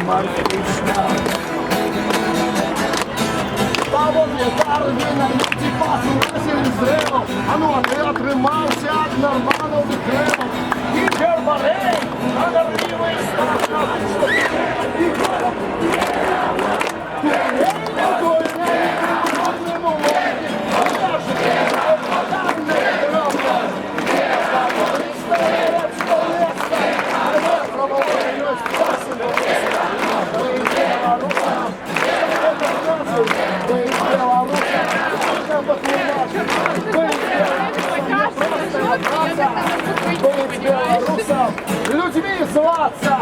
романтично. Павлові Дарвіна, ті пасу зрив, а ну, а ти отримався від нормального крему. І Гербарей, надарливий страшно. Людьми зваться!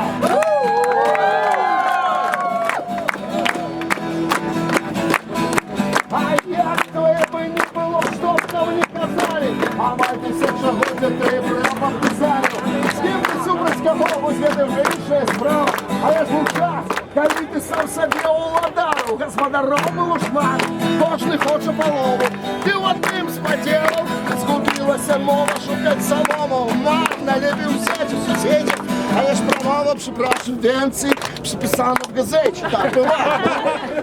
А як твоє би не було, що б нам не казали, а мати все, що буде, ти прямо писали. З ким ти суперська мову, звідти вже інша справа, але ж був час, коли ти сам собі уладару, господаром і лушман, кожний хоче полову, ти одним споділом, згубилася мова, шукать самому, марно любив взяти у сусідів, але ж правила препрашивенці, приписано в газеті, так буває.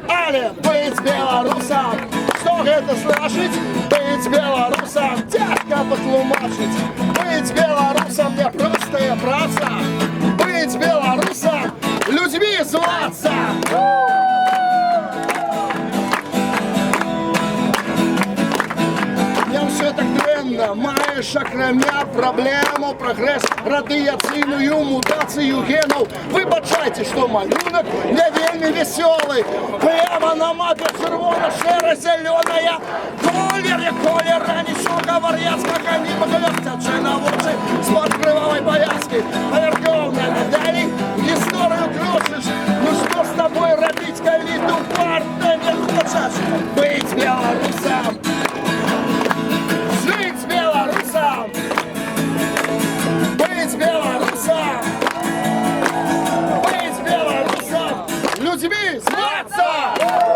Але быть белорусом, что это значит? Быть белорусом, тяжко потлумачить. Быть белорусом не простая праца, быть белорусом, людьми зваться. Все так дренно, маєш окремя проблему, прогрес, радіаційну мутацію генов. Вибачайте, що малюнок не вельми веселий. Прямо на мапі червона, шера, зелена. Колер, нічого говорять, як они поголяться. Чи на вулиці з-под кривавої пов'язки. Поверховна медалі, історію крутиш. Ну що з тобою робить, коли ту партію не хочеш? Быть белорусом. Жить белорусом! Быть белорусом! Быть белорусом! Людьми зваться!